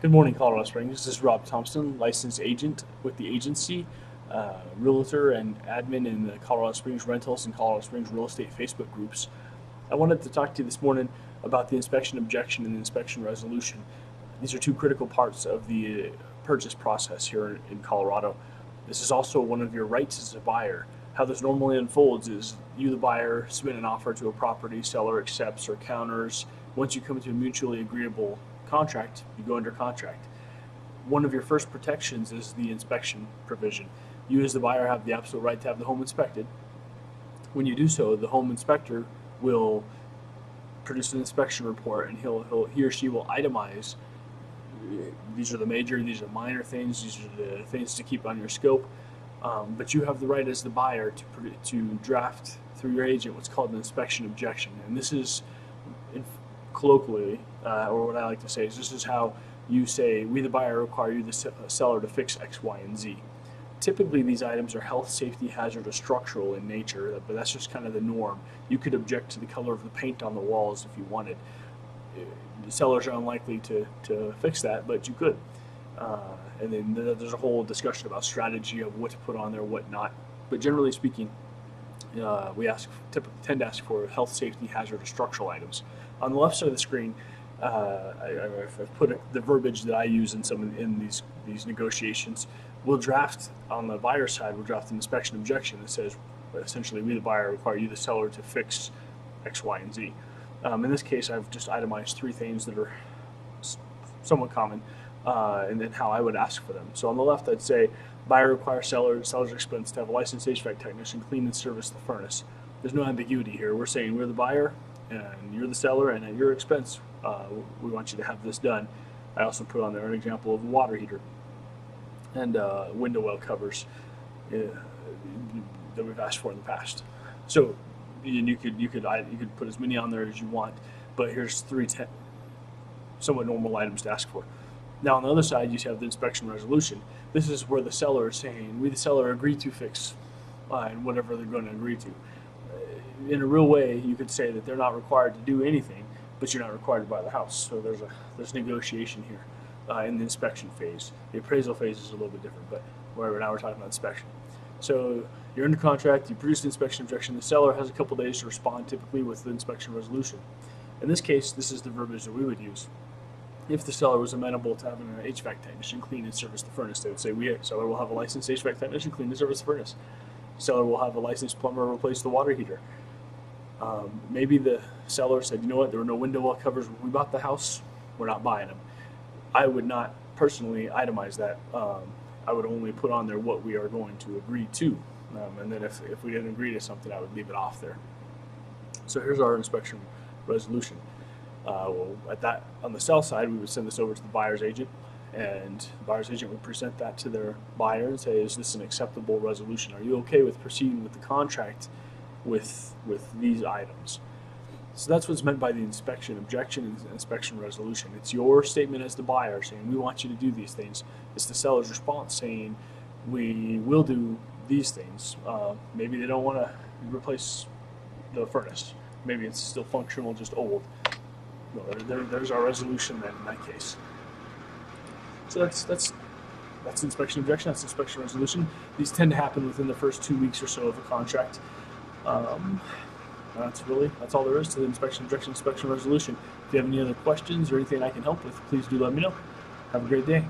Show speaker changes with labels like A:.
A: Good morning, Colorado Springs. This is Rob Thompson, licensed agent with the agency, realtor and admin in the Colorado Springs Rentals and Colorado Springs Real Estate Facebook groups. I wanted to talk to you this morning about the inspection objection and the inspection resolution. These are two critical parts of the purchase process here in Colorado. This is also one of your rights as a buyer. How this normally unfolds is you, the buyer, submit an offer to a property, seller accepts or counters. Once you come to a mutually agreeable contract, you go under contract. One of your first protections is the inspection provision. You, as the buyer, have the absolute right to have the home inspected. When you do so, the home inspector will produce an inspection report, and he or she will itemize. These are the major, these are minor things, these are the things to keep on your scope. But you have the right as the buyer to draft through your agent what's called an inspection objection, and this is colloquially, or what I like to say is this is how you say, we the buyer require you the seller to fix X, Y, and Z. Typically these items are health, safety, hazard, or structural in nature, but that's just kind of the norm. You could object to the color of the paint on the walls if you wanted. The sellers are unlikely to fix that, but you could. And then there's a whole discussion about strategy of what to put on there, what not. But generally speaking, we tend to ask for health, safety, hazard, or structural items. On the left side of the screen, I've put the verbiage that I use in these negotiations. We'll draft on the buyer side. We'll draft an inspection objection that says, essentially, we the buyer require you the seller to fix X, Y, and Z. In this case, I've just itemized three things that are somewhat common, and then how I would ask for them. So on the left, I'd say buyer requires seller's expense to have a licensed HVAC technician clean and service the furnace. There's no ambiguity here. We're saying we're the buyer and you're the seller, and at your expense, we want you to have this done. I also put on there an example of a water heater and window well covers that we've asked for in the past. So you could put as many on there as you want, but here's three somewhat normal items to ask for. Now on the other side, you have the inspection resolution. This is where the seller is saying, we the seller agree to fix and whatever they're going to agree to. In a real way, you could say that they're not required to do anything, but you're not required to buy the house. So there's negotiation here in the inspection phase. The appraisal phase is a little bit different, but now we're talking about inspection. So you're under contract, you produce the inspection objection, the seller has a couple days to respond, typically with the inspection resolution. In this case, this is the verbiage that we would use. If the seller was amenable to having an HVAC technician clean and service the furnace, they would say, seller will have a licensed HVAC technician clean and service the furnace. Seller will have a licensed plumber replace the water heater. Maybe the seller said, you know what, there were no window well covers when we bought the house, we're not buying them. I would not personally itemize that. I would only put on there what we are going to agree to. And then if we didn't agree to something, I would leave it off there. So here's our inspection resolution. On the sell side, we would send this over to the buyer's agent, and the buyer's agent would present that to their buyer and say, is this an acceptable resolution? Are you okay with proceeding with the contract with these items? So that's what's meant by the inspection objection and inspection resolution. It's your statement as the buyer saying, we want you to do these things. It's the seller's response saying, we will do these things. Maybe they don't want to replace the furnace. Maybe it's still functional, just old. There's our resolution then in that case. So that's inspection objection, that's inspection resolution. These tend to happen within the first 2 weeks or so of a contract. That's all there is to the inspection objection, inspection resolution. If you have any other questions or anything I can help with, please do let me know. Have a great day.